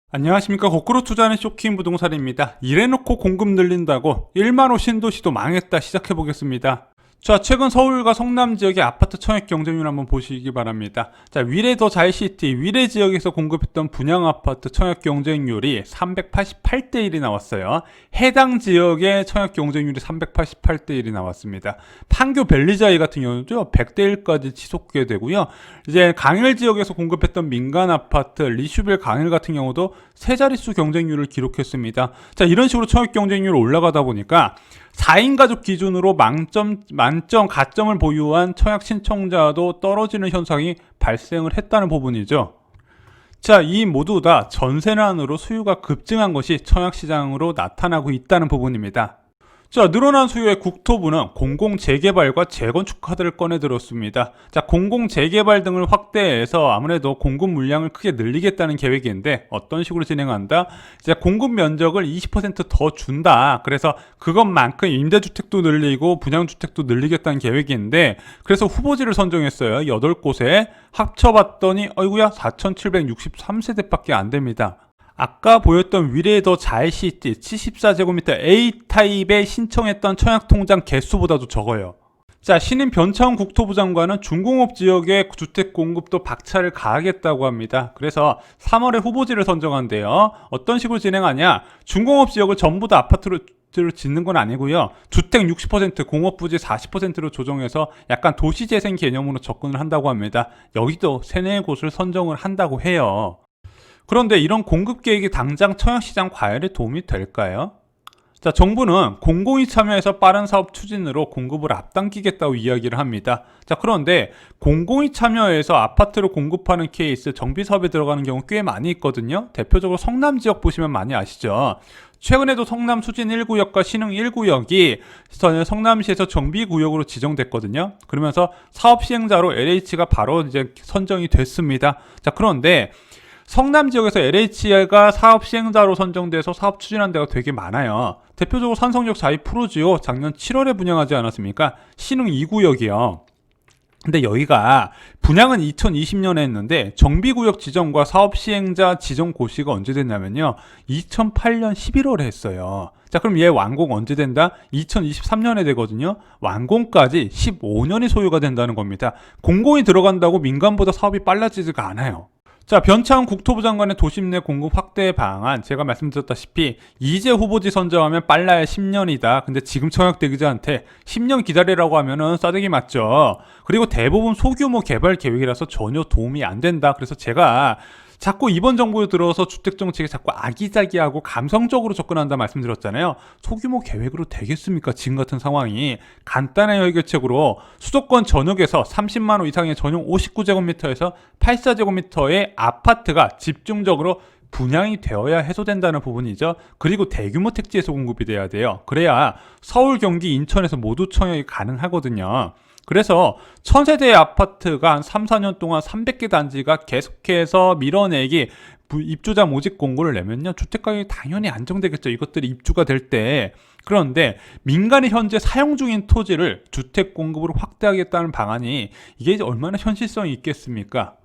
안녕하십니까. 거꾸로 투자하는 쇼킹 부동산입니다. 이래놓고 공급 늘린다고 1만호 신도시도 망했다. 시작해보겠습니다. 자, 최근 서울과 성남 지역의 아파트 청약 경쟁률 한번 보시기 바랍니다. 자, 위례 더 잘시티 위례 지역에서 공급했던 분양 아파트 청약 경쟁률이 388대 1이 나왔어요. 해당 지역의 청약 경쟁률이 388대 1이 나왔습니다. 판교 벨리자이 같은 경우도 100대 1까지 지속되게 되고요. 이제 강일 지역에서 공급했던 민간 아파트 리슈벨 강일 같은 경우도 세 자릿수 경쟁률을 기록했습니다. 자, 이런 식으로 청약 경쟁률이 올라가다 보니까 4인 가족 기준으로 만점 가점을 보유한 청약 신청자도 떨어지는 현상이 발생을 했다는 부분이죠. 자, 이 모두 다 전세난으로 수요가 급증한 것이 청약시장으로 나타나고 있다는 부분입니다. 자, 늘어난 수요의 국토부는 공공재개발과 재건축 카드를 꺼내 들었습니다. 자, 공공재개발 등을 확대해서 아무래도 공급 물량을 크게 늘리겠다는 계획인데 어떤 식으로 진행한다? 이제 공급 면적을 20% 더 준다. 그래서 그것만큼 임대주택도 늘리고 분양주택도 늘리겠다는 계획인데 그래서 후보지를 선정했어요. 8곳에 합쳐봤더니 어이구야 4,763세대밖에 안 됩니다. 아까 보였던 위례 더 잘시티 74제곱미터 A타입에 신청했던 청약통장 개수보다도 적어요. 자, 신임 변창훈 국토부 장관은 중공업 지역의 주택 공급도 박차를 가하겠다고 합니다. 그래서 3월에 후보지를 선정한대요. 어떤 식으로 진행하냐? 중공업 지역을 전부 다 아파트로 짓는 건 아니고요. 주택 60%, 공업부지 40%로 조정해서 약간 도시재생 개념으로 접근을 한다고 합니다. 여기도 3-4곳을 선정을 한다고 해요. 그런데 이런 공급 계획이 당장 청약시장 과열에 도움이 될까요? 자, 정부는 공공이 참여해서 빠른 사업 추진으로 공급을 앞당기겠다고 이야기를 합니다. 자, 그런데 공공이 참여해서 아파트를 공급하는 케이스 정비 사업에 들어가는 경우 꽤 많이 있거든요. 대표적으로 성남 지역 보시면 많이 아시죠? 최근에도 성남 수진 1구역과 신흥 1구역이 성남시에서 정비구역으로 지정됐거든요. 그러면서 사업 시행자로 LH가 바로 이제 선정이 됐습니다. 자, 그런데 성남 지역에서 LH가 사업 시행자로 선정돼서 사업 추진한 데가 되게 많아요. 대표적으로 산성역 4위 프로지오 작년 7월에 분양하지 않았습니까? 신흥 2구역이요. 근데 여기가 분양은 2020년에 했는데 정비구역 지정과 사업 시행자 지정 고시가 언제 됐냐면요. 2008년 11월에 했어요. 자, 그럼 얘 완공 언제 된다? 2023년에 되거든요. 완공까지 15년이 소요가 된다는 겁니다. 공공이 들어간다고 민간보다 사업이 빨라지지가 않아요. 자, 변창훈 국토부 장관의 도심 내 공급 확대 방안, 제가 말씀드렸다시피 이제 후보지 선정하면 빨라야 10년이다. 근데 지금 청약대기자한테 10년 기다리라고 하면은 싸대기 맞죠. 그리고 대부분 소규모 개발 계획이라서 전혀 도움이 안 된다. 그래서 제가 자꾸 이번 정부에 들어서 주택정책에 자꾸 아기자기하고 감성적으로 접근한다 말씀드렸잖아요. 소규모 계획으로 되겠습니까? 지금 같은 상황이. 간단한 해결책으로 수도권 전역에서 30만호 이상의 전용 59제곱미터에서 84제곱미터의 아파트가 집중적으로 분양이 되어야 해소된다는 부분이죠. 그리고 대규모 택지에서 공급이 돼야 돼요. 그래야 서울, 경기, 인천에서 모두 청약이 가능하거든요. 그래서 1000세대의 아파트가 한 3-4년 동안 300개 단지가 계속해서 밀어내기 입주자 모집 공고를 내면요. 주택가격이 당연히 안정되겠죠. 이것들이 입주가 될 때. 그런데 민간이 현재 사용 중인 토지를 주택 공급으로 확대하겠다는 방안이 이게 얼마나 현실성이 있겠습니까?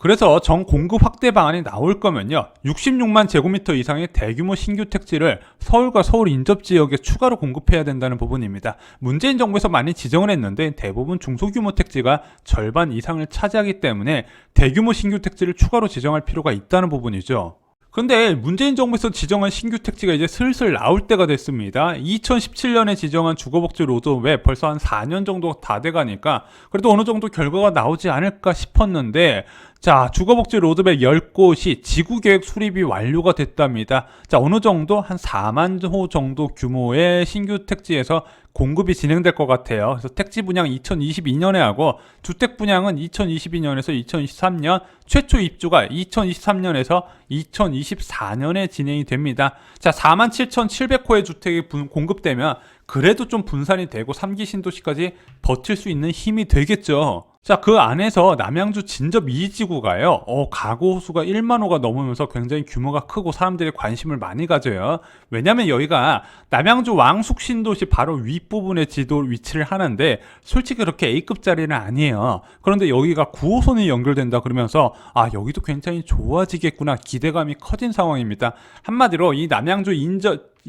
그래서 정 공급 확대 방안이 나올 거면요. 66만 제곱미터 이상의 대규모 신규 택지를 서울과 서울 인접 지역에 추가로 공급해야 된다는 부분입니다. 문재인 정부에서 많이 지정을 했는데 대부분 중소규모 택지가 절반 이상을 차지하기 때문에 대규모 신규 택지를 추가로 지정할 필요가 있다는 부분이죠. 근데 문재인 정부에서 지정한 신규 택지가 이제 슬슬 나올 때가 됐습니다. 2017년에 지정한 주거복지 로드맵 벌써 한 4년 정도 다 돼가니까 그래도 어느 정도 결과가 나오지 않을까 싶었는데 자, 주거복지 로드맵 10곳이 지구계획 수립이 완료가 됐답니다. 자, 어느 정도 한 4만 호 정도 규모의 신규 택지에서 공급이 진행될 것 같아요. 그래서 택지 분양 2022년에 하고 주택 분양은 2022년에서 2023년, 최초 입주가 2023년에서 2024년에 진행이 됩니다. 자, 47,700호의 주택이 공급되면 그래도 좀 분산이 되고 3기 신도시까지 버틸 수 있는 힘이 되겠죠. 자, 그 안에서 남양주 진접 2지구가요, 가구 수가 1만 호가 넘으면서 굉장히 규모가 크고 사람들이 관심을 많이 가져요. 왜냐면 여기가 남양주 왕숙 신도시 바로 윗부분에 지도 위치를 하는데, 솔직히 그렇게 A급짜리는 아니에요. 그런데 여기가 9호선이 연결된다 그러면서, 아, 여기도 굉장히 좋아지겠구나 기대감이 커진 상황입니다. 한마디로 이 남양주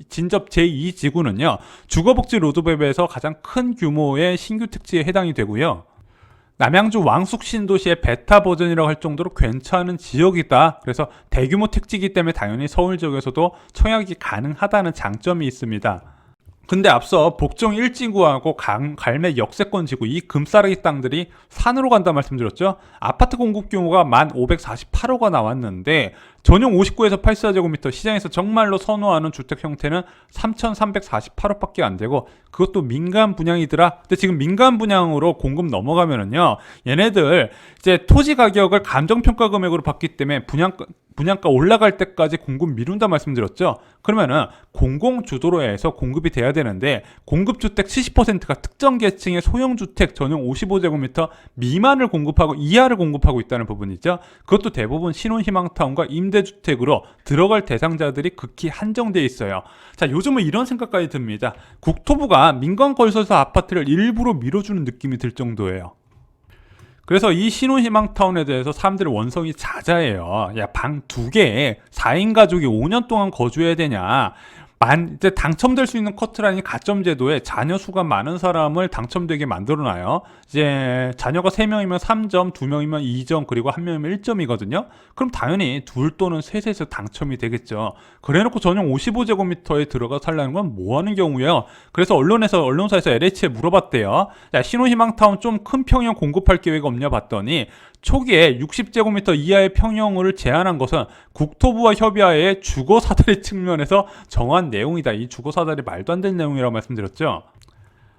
진접 제2지구는요, 주거복지 로드맵에서 가장 큰 규모의 신규 택지에 해당이 되고요. 남양주 왕숙 신도시의 베타 버전이라고 할 정도로 괜찮은 지역이다. 그래서 대규모 택지이기 때문에 당연히 서울 지역에서도 청약이 가능하다는 장점이 있습니다. 근데 앞서 복정 1지구하고 갈매 역세권 지구 이 금싸라기 땅들이 산으로 간다 말씀드렸죠. 아파트 공급 규모가 1548호가 나왔는데 전용 59에서 84제곱미터, 시장에서 정말로 선호하는 주택 형태는 3348호밖에 안 되고, 그것도 민간 분양이더라. 근데 지금 민간 분양으로 공급 넘어가면은요, 얘네들 이제 토지 가격을 감정평가 금액으로 받기 때문에 분양가 올라갈 때까지 공급 미룬다 말씀드렸죠. 그러면은 공공주도로 해서 공급이 돼야 되는데, 공급주택 70%가 특정 계층의 소형주택 전용 55제곱미터 미만을 공급하고 이하를 공급하고 있다는 부분이죠. 그것도 대부분 신혼희망타운과 임대주택으로 들어갈 대상자들이 극히 한정되어 있어요. 자, 요즘은 이런 생각까지 듭니다. 국토부가 민간건설사 아파트를 일부러 밀어주는 느낌이 들 정도예요. 그래서 이 신혼희망타운에 대해서 사람들의 원성이 잦아해요. 야, 방 2개에 4인 가족이 5년 동안 거주해야 되냐. 이제 당첨될 수 있는 커트라인이 가점제도에 자녀 수가 많은 사람을 당첨되게 만들어놔요. 이제 자녀가 3명이면 3점, 2명이면 2점, 그리고 1명이면 1점이거든요. 그럼 당연히 둘 또는 셋에서 당첨이 되겠죠. 그래놓고 전용 55제곱미터에 들어가 살라는 건 뭐하는 경우예요. 그래서 언론사에서 LH에 물어봤대요. 야, 신혼희망타운 좀 큰 평형 공급할 계획 없냐 봤더니, 초기에 60제곱미터 이하의 평형을 제한한 것은 국토부와 협의하에 주거사다리 측면에서 정한 내용이다. 이 주거사다리 말도 안 되는 내용이라고 말씀드렸죠.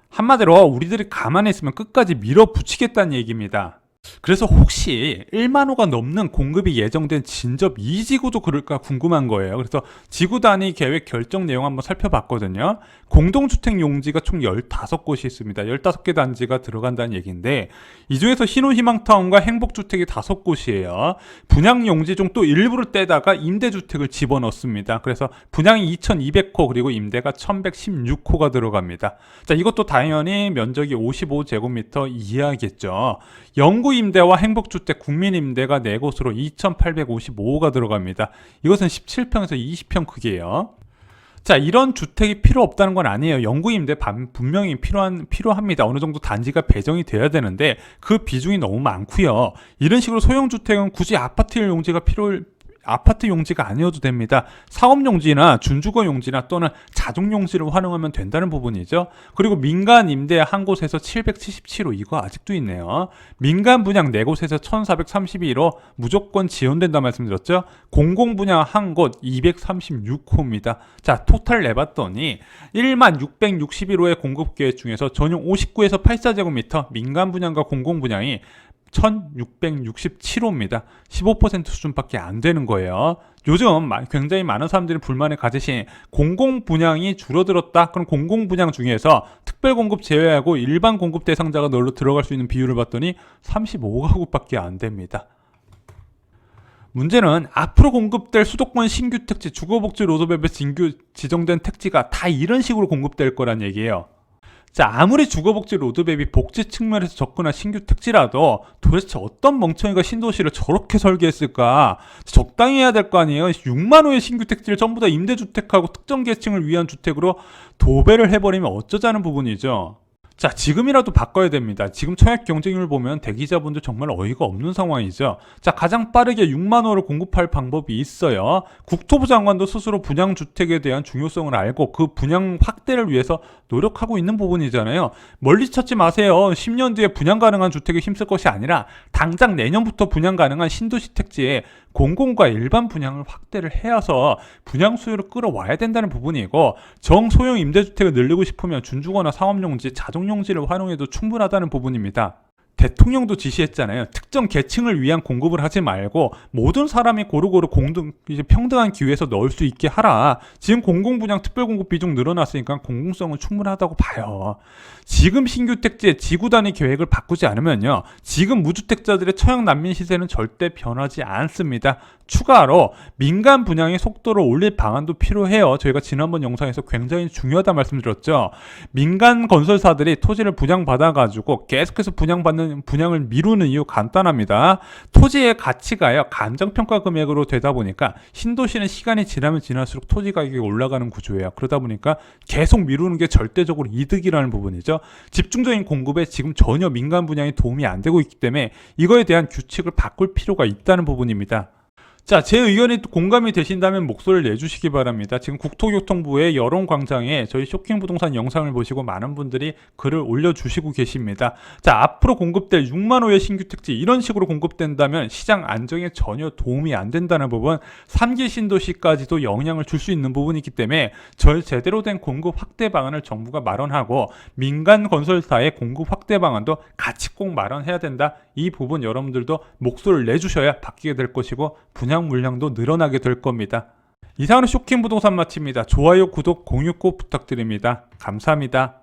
한마디로 우리들이 가만히 있으면 끝까지 밀어붙이겠다는 얘기입니다. 그래서 혹시 1만 호가 넘는 공급이 예정된 진접 2지구도 그럴까 궁금한 거예요. 그래서 지구 단위 계획 결정 내용 한번 살펴봤거든요. 공동주택 용지가 총 15곳이 있습니다. 15개 단지가 들어간다는 얘기인데, 이 중에서 신혼희망타운과 행복주택이 5곳이에요. 분양 용지 중 또 일부를 떼다가 임대주택을 집어넣습니다. 그래서 분양이 2200호 그리고 임대가 1116호가 들어갑니다. 자, 이것도 당연히 면적이 55제곱미터 이하겠죠. 영구 임대와 행복주택 국민임대가 4곳으로 2855호가 들어갑니다. 이것은 17평에서 20평 크기예요. 자, 이런 주택이 필요 없다는 건 아니에요. 영구임대 분명히 필요합니다. 어느 정도 단지가 배정이 돼야 되는데 그 비중이 너무 많고요. 이런 식으로 소형주택은 굳이 아파트 용지가 아니어도 됩니다. 사업용지나 준주거 용지나 또는 자족용지를 활용하면 된다는 부분이죠. 그리고 민간 임대 한 곳에서 777호, 이거 아직도 있네요. 민간 분양 4곳에서 1431호 무조건 지원된다 말씀드렸죠. 공공분양 한 곳 236호입니다. 자, 토탈 내봤더니 1661호의 공급계획 중에서 전용 59에서 84제곱미터 민간 분양과 공공분양이 1667호입니다. 15% 수준밖에 안 되는 거예요. 요즘 굉장히 많은 사람들이 불만을 가지신 공공분양이 줄어들었다. 그럼 공공분양 중에서 특별공급 제외하고 일반 공급 대상자가 널로 들어갈 수 있는 비율을 봤더니 35가구밖에 안 됩니다. 문제는 앞으로 공급될 수도권 신규 택지, 주거복지 로드맵에 지정된 택지가 다 이런 식으로 공급될 거란 얘기예요. 자, 아무리 주거복지 로드맵이 복지 측면에서 접근한 신규 택지라도 도대체 어떤 멍청이가 신도시를 저렇게 설계했을까? 적당히 해야 될 거 아니에요. 6만 호의 신규 택지를 전부 다 임대주택하고 특정 계층을 위한 주택으로 도배를 해버리면 어쩌자는 부분이죠. 자, 지금이라도 바꿔야 됩니다. 지금 청약 경쟁률 보면 대기자분들 정말 어이가 없는 상황이죠. 자, 가장 빠르게 6만 호를 공급할 방법이 있어요. 국토부 장관도 스스로 분양주택에 대한 중요성을 알고 그 분양 확대를 위해서 노력하고 있는 부분이잖아요. 멀리 찾지 마세요. 10년 뒤에 분양 가능한 주택에 힘쓸 것이 아니라 당장 내년부터 분양 가능한 신도시 택지에 공공과 일반 분양을 확대를 해서 분양 수요를 끌어와야 된다는 부분이고, 정소형 임대주택을 늘리고 싶으면 준주거나 상업용지, 자족용지를 활용해도 충분하다는 부분입니다. 대통령도 지시했잖아요. 특정 계층을 위한 공급을 하지 말고 모든 사람이 고루고루 이제 평등한 기회에서 넣을 수 있게 하라. 지금 공공분양 특별공급 비중 늘어났으니까 공공성은 충분하다고 봐요. 지금 신규 택지의 지구 단위 계획을 바꾸지 않으면요, 지금 무주택자들의 처형 난민 시세는 절대 변하지 않습니다. 추가로 민간 분양의 속도를 올릴 방안도 필요해요. 저희가 지난번 영상에서 굉장히 중요하다 말씀드렸죠. 민간 건설사들이 토지를 분양받아가지고 계속해서 분양을 미루는 이유 간단합니다. 토지의 가치가요, 감정평가 금액으로 되다 보니까 신도시는 시간이 지나면 지날수록 토지 가격이 올라가는 구조예요. 그러다 보니까 계속 미루는 게 절대적으로 이득이라는 부분이죠. 집중적인 공급에 지금 전혀 민간 분양이 도움이 안 되고 있기 때문에 이거에 대한 규칙을 바꿀 필요가 있다는 부분입니다. 자, 제 의견이 또 공감이 되신다면 목소리를 내주시기 바랍니다. 지금 국토교통부의 여론광장에 저희 쇼킹부동산 영상을 보시고 많은 분들이 글을 올려주시고 계십니다. 자, 앞으로 공급될 6만 호의 신규 택지 이런 식으로 공급된다면 시장 안정에 전혀 도움이 안 된다는 부분, 3기 신도시까지도 영향을 줄 수 있는 부분이기 때문에 제대로 된 공급 확대 방안을 정부가 마련하고 민간 건설사의 공급 확대 방안도 같이 꼭 마련해야 된다. 이 부분 여러분들도 목소리를 내주셔야 바뀌게 될 것이고 분양 물량도 늘어나게 될 겁니다. 이상으로 쇼킹부동산 마칩니다. 좋아요, 구독, 공유 꼭 부탁드립니다. 감사합니다.